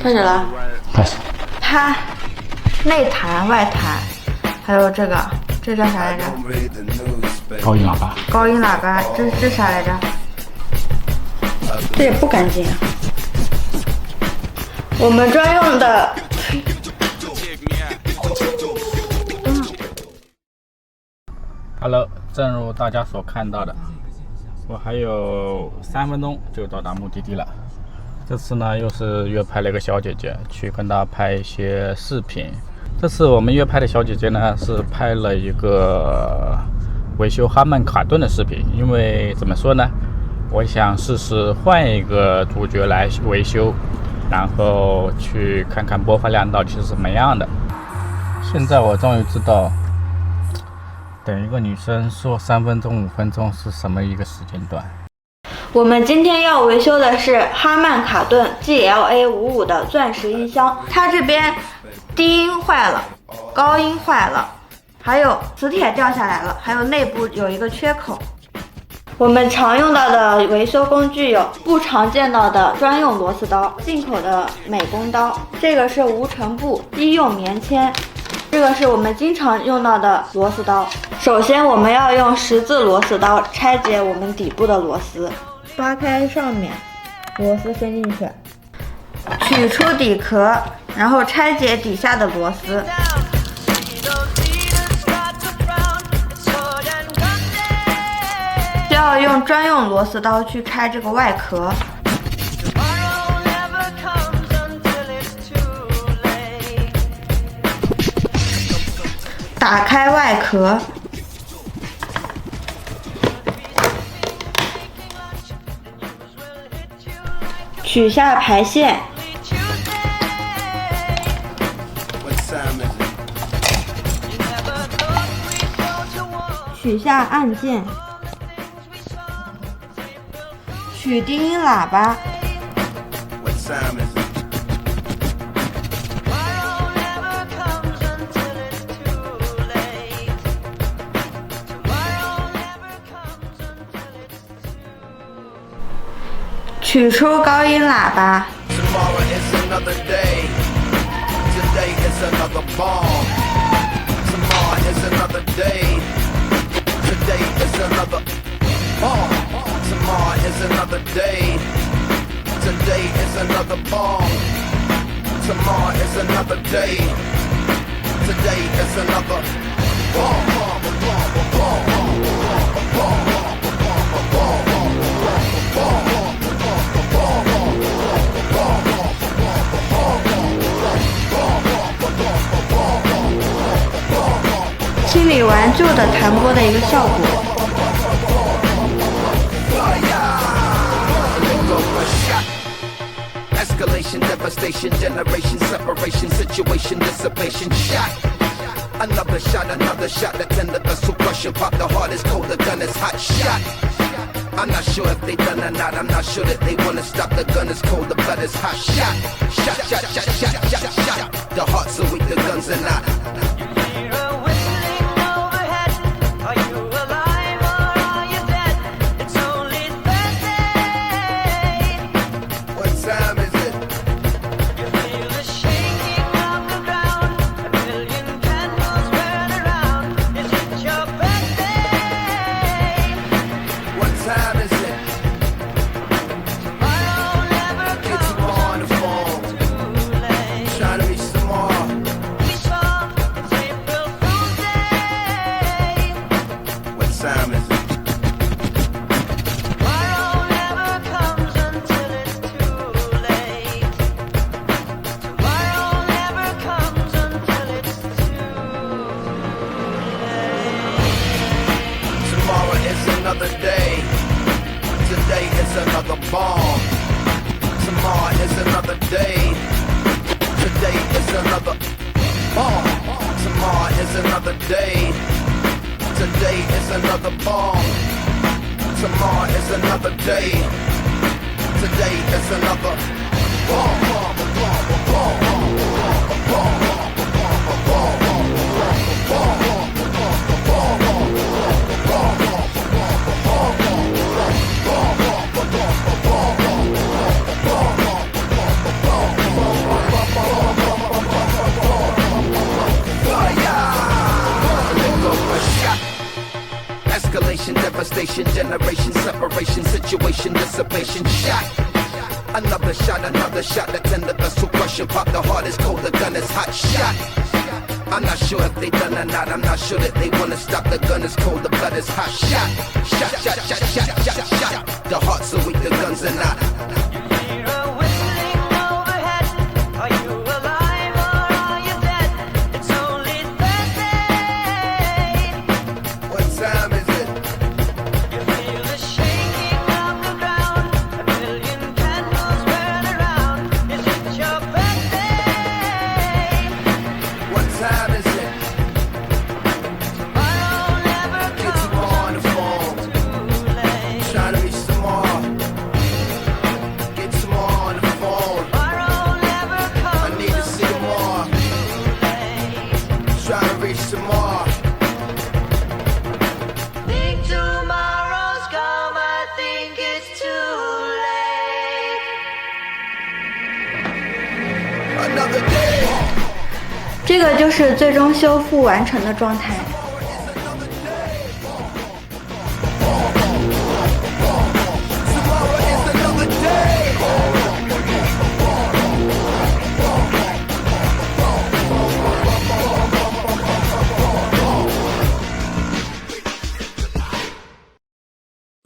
开始了。开始。它内弹、外弹，还有这叫啥来着？高音喇叭。高音喇叭，这啥来着？这也不干净啊。我们专用的。Hello， 正如大家所看到的，我还有3分钟就到达目的地了。这次呢，又是约拍了一个小姐姐，去跟她拍一些视频。这次我们约拍的小姐姐呢，是拍了一个维修哈曼卡顿的视频。因为怎么说呢，我想试试换一个主角来维修，然后去看看播放量到底是什么样的。现在我终于知道，等一个女生说3分钟、5分钟是什么一个时间段。我们今天要维修的是哈曼卡顿 GLA55的钻石音箱，它这边低音坏了，高音坏了，还有磁铁掉下来了，还有内部有一个缺口。我们常用到的维修工具有不常见到的专用螺丝刀，进口的美工刀，这个是无尘布医用棉签，这个是我们经常用到的螺丝刀。首先我们要用十字螺丝刀拆解我们底部的螺丝，扒开上面，螺丝伸进去，取出底壳，然后拆解底下的螺丝。需要用专用螺丝刀去拆这个外壳。打开外壳，取下排线，取下按键，取低音喇叭，取出高音喇叭，清理完旧的弹拨的一个效果。Escalation, devastation, generation, separation, situation, dissipation, shot. Another shot, that tender vessel crushing, pop the heart is cold, the gun is hot, shot. I'm not sure if they done or not, I'm not sure that they wanna stop, the gun is cold, the blood is hot, shot. Shot, shot, shot, shot, shot, shot. The hearts are weak, the guns are not. Another day. Today is another bomb. Tomorrow is another day. Today is another bomb. Tomorrow is another day. Today is another bomb. Tomorrow is another day. Today is another bomb. devastation, generation separation, situation dissipation. Shot. Another shot, the tender vessel crushing. Pop the heart is cold, the gun is hot. Shot. I'm not sure if they done or not. I'm not sure that they wanna stop. The gun is cold, the blood is hot. Shot. The hearts are weak, the guns are not.这个就是最终修复完成的状态。